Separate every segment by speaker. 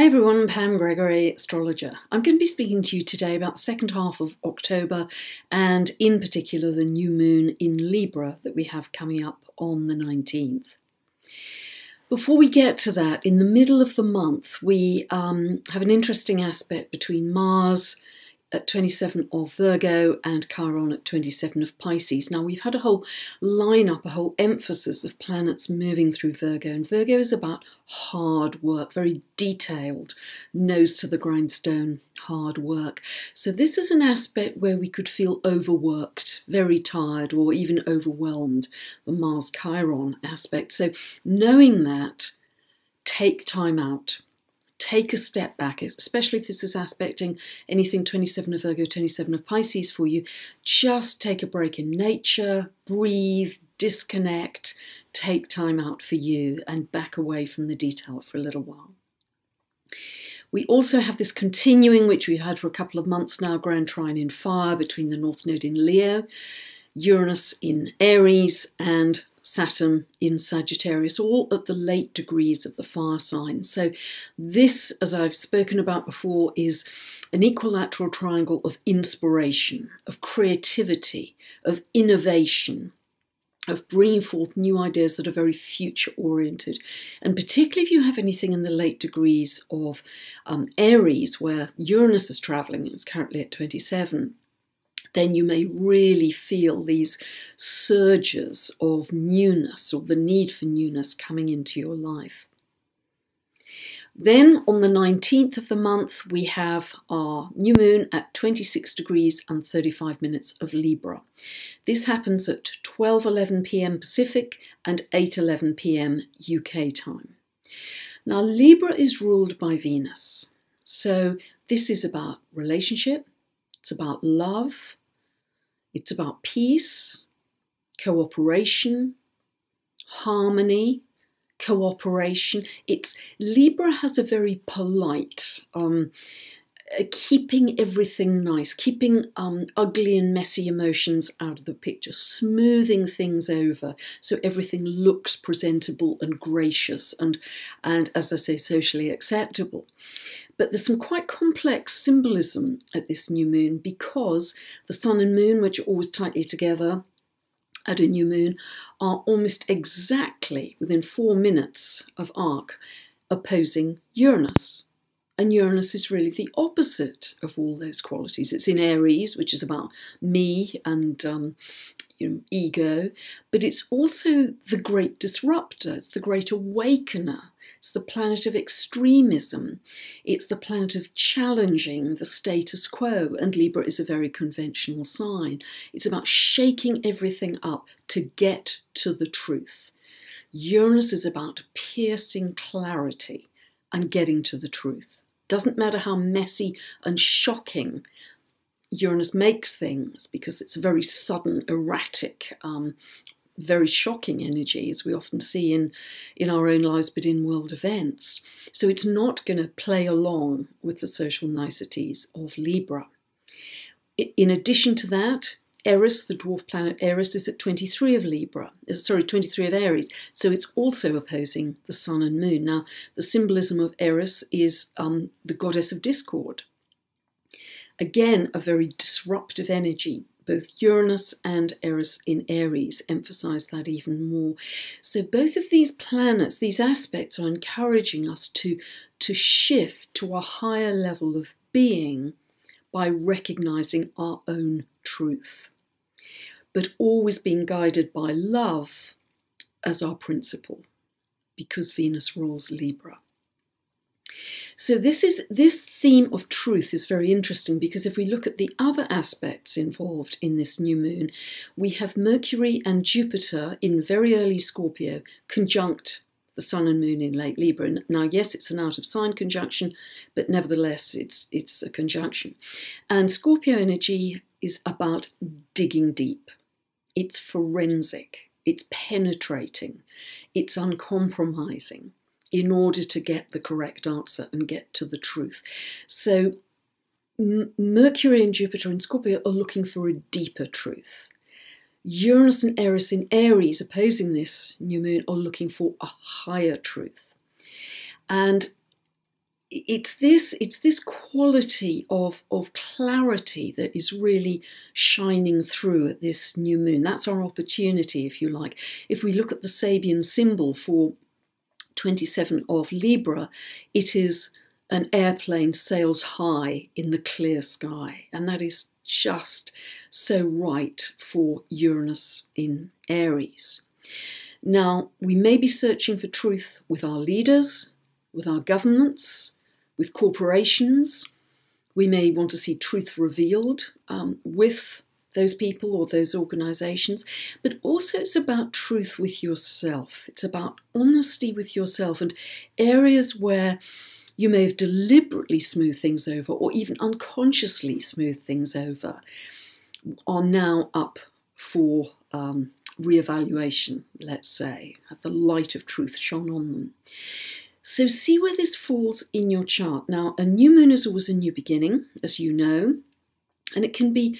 Speaker 1: Everyone, Pam Gregory, astrologer. I'm going to be speaking to you today about the second half of October and in particular the new moon in Libra that we have coming up on the 19th. Before we get to that, in the middle of the month, we have an interesting aspect between Mars at 27 of Virgo and Chiron at 27 of Pisces. Now, we've had a whole lineup, a whole emphasis of planets moving through Virgo, and Virgo is about hard work, very detailed, nose to the grindstone, hard work. So this is an aspect where we could feel overworked, very tired, or even overwhelmed, the Mars-Chiron aspect. So knowing that, take time out. Take a step back, especially if this is aspecting anything 27 of Virgo, 27 of Pisces for you. Just take a break in nature, breathe, disconnect, take time out for you and back away from the detail for a little while. We also have this continuing, which we've had for a couple of months now, grand trine in fire between the North Node in Leo, Uranus in Aries and Saturn in Sagittarius, all at the late degrees of the fire sign. So this, as I've spoken about before, is an equilateral triangle of inspiration, of creativity, of innovation, of bringing forth new ideas that are very future-oriented. And particularly if you have anything in the late degrees of Aries, where Uranus is travelling, it's currently at 27, then you may really feel these surges of newness or the need for newness coming into your life. Then on the 19th of the month, we have our new moon at 26 degrees and 35 minutes of Libra. This happens at 12:11 p.m. Pacific and 8:11 p.m. UK time. Now, Libra is ruled by Venus. So this is about relationship, it's about love, it's about peace, cooperation, harmony, cooperation. Libra has a very polite, keeping everything nice, keeping ugly and messy emotions out of the picture, smoothing things over so everything looks presentable and gracious and as I say, socially acceptable. But there's some quite complex symbolism at this new moon because the sun and moon, which are always tightly together at a new moon, are almost exactly within 4 minutes of arc opposing Uranus. And Uranus is really the opposite of all those qualities. It's in Aries, which is about me and ego, but it's also the great disruptor, it's the great awakener. It's the planet of extremism. It's the planet of challenging the status quo, and Libra is a very conventional sign. It's about shaking everything up to get to the truth. Uranus is about piercing clarity and getting to the truth. Doesn't matter how messy and shocking Uranus makes things, because it's a very sudden, erratic, very shocking energy, as we often see in our own lives, but in world events. So it's not going to play along with the social niceties of Libra. In addition to that, Eris, the dwarf planet Eris, is at 23 of Libra, 23 of Aries, so it's also opposing the sun and moon. Now, the symbolism of Eris is the goddess of discord. Again, a very disruptive energy. Both Uranus and Eris in Aries emphasize that even more. So both of these planets, these aspects, are encouraging us to shift to a higher level of being by recognizing our own truth, but always being guided by love as our principle, because Venus rules Libra. So this theme of truth is very interesting, because if we look at the other aspects involved in this new moon, we have Mercury and Jupiter in very early Scorpio conjunct the sun and moon in late Libra. Now, yes, it's an out of sign conjunction, but nevertheless, it's a conjunction. And Scorpio energy is about digging deep. It's forensic, it's penetrating, it's uncompromising, in order to get the correct answer and get to the truth. So Mercury and Jupiter in Scorpio are looking for a deeper truth. Uranus and Eris in Aries, opposing this new moon, are looking for a higher truth. And it's this quality of clarity that is really shining through at this new moon. That's our opportunity, if you like. If we look at the Sabian symbol for 27 of Libra, it is an airplane sails high in the clear sky, and that is just so right for Uranus in Aries. Now, we may be searching for truth with our leaders, with our governments, with corporations. We may want to see truth revealed with those people or those organisations, but also it's about truth with yourself. It's about honesty with yourself, and areas where you may have deliberately smoothed things over or even unconsciously smoothed things over are now up for re-evaluation, let's say, have the light of truth shone on them. So see where this falls in your chart. Now, a new moon is always a new beginning, as you know, and it can be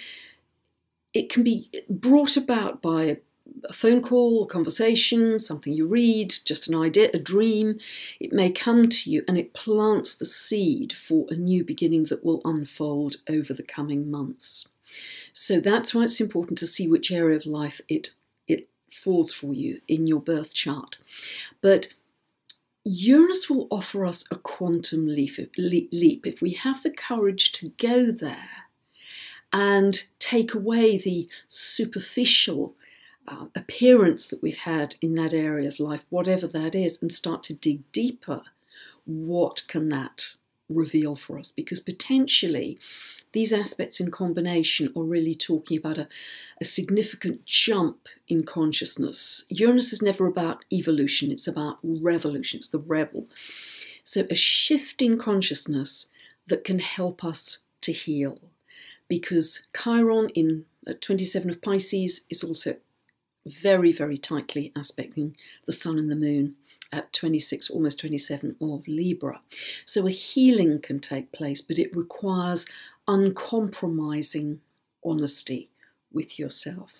Speaker 1: brought about by a phone call, a conversation, something you read, just an idea, a dream. It may come to you and it plants the seed for a new beginning that will unfold over the coming months. So that's why it's important to see which area of life it falls for you in your birth chart. But Uranus will offer us a quantum leap if we have the courage to go there and take away the superficial appearance that we've had in that area of life, whatever that is, and start to dig deeper. What can that reveal for us? Because potentially these aspects in combination are really talking about a significant jump in consciousness. Uranus is never about evolution, it's about revolution, it's the rebel. So a shift in consciousness that can help us to heal. Because Chiron in 27 of Pisces is also very, very tightly aspecting the Sun and the Moon at 26, almost 27 of Libra. So a healing can take place, but it requires uncompromising honesty with yourself.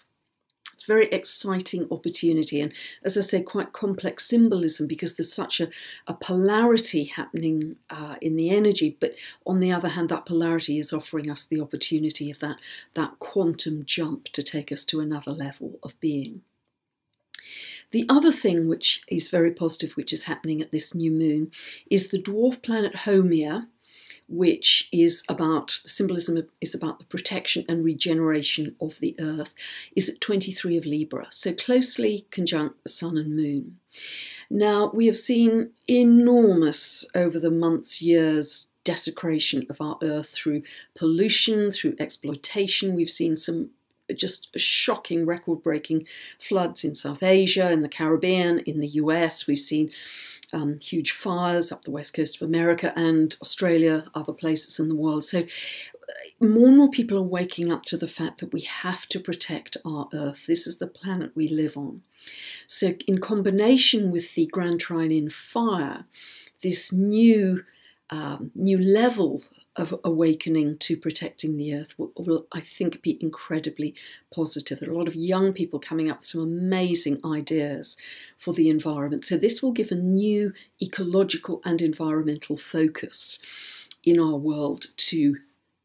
Speaker 1: It's a very exciting opportunity, and as I say, quite complex symbolism because there's such a polarity happening in the energy, but on the other hand, that polarity is offering us the opportunity of that quantum jump to take us to another level of being. The other thing which is very positive, which is happening at this new moon, is the dwarf planet Haumea, which is about, the symbolism is about the protection and regeneration of the earth, is at 23 of Libra, so closely conjunct the Sun and Moon. Now, we have seen enormous, over the months, years, desecration of our earth through pollution, through exploitation. We've seen some just shocking, record-breaking floods in South Asia, in the Caribbean, in the US. We've seen huge fires up the west coast of America and Australia, other places in the world. So more and more people are waking up to the fact that we have to protect our Earth. This is the planet we live on. So in combination with the Grand Trine in fire, this new level of awakening to protecting the earth will, I think, be incredibly positive. There are a lot of young people coming up with some amazing ideas for the environment. So this will give a new ecological and environmental focus in our world to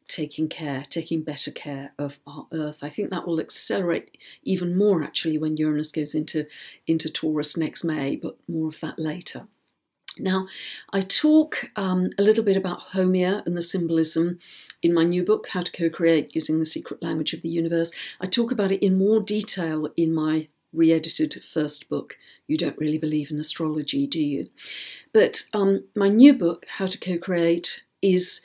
Speaker 1: taking better care of our earth. I think that will accelerate even more actually when Uranus goes into Taurus next May, but more of that later. Now, I talk a little bit about Haumea and the symbolism in my new book, How to Co-Create Using the Secret Language of the Universe. I talk about it in more detail in my re-edited first book, You Don't Really Believe in Astrology, Do You? But my new book, How to Co-Create, is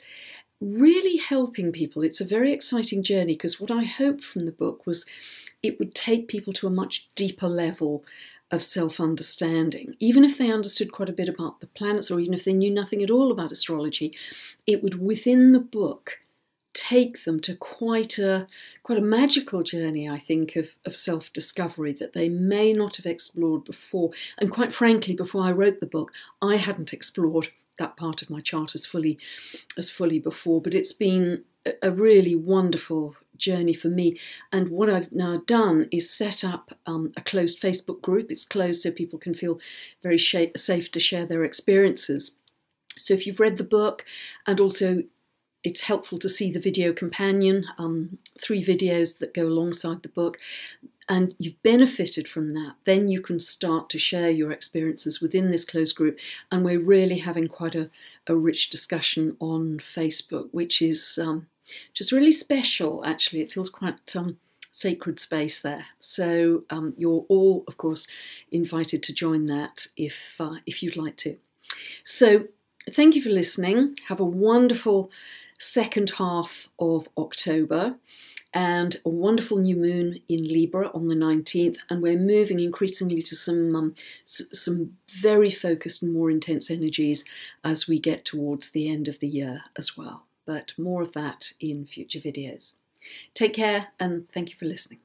Speaker 1: really helping people. It's a very exciting journey because what I hoped from the book was it would take people to a much deeper level of self-understanding. Even if they understood quite a bit about the planets, or even if they knew nothing at all about astrology, it would, within the book, take them to quite a magical journey, I think, of self-discovery that they may not have explored before. And quite frankly, before I wrote the book, I hadn't explored that part of my chart as fully before. But it's been a really wonderful journey for me, and what I've now done is set up a closed Facebook group. It's closed so people can feel very safe to share their experiences, So if you've read the book, and also it's helpful to see the video companion, 3 videos that go alongside the book, and you've benefited from that, then you can start to share your experiences within this closed group. And we're really having quite a rich discussion on Facebook, which is just really special, actually. It feels quite sacred space there. So you're all, of course, invited to join that if you'd like to. So thank you for listening. Have a wonderful second half of October, and a wonderful new moon in Libra on the 19th, and we're moving increasingly to some very focused and more intense energies as we get towards the end of the year as well. But more of that in future videos. Take care, and thank you for listening.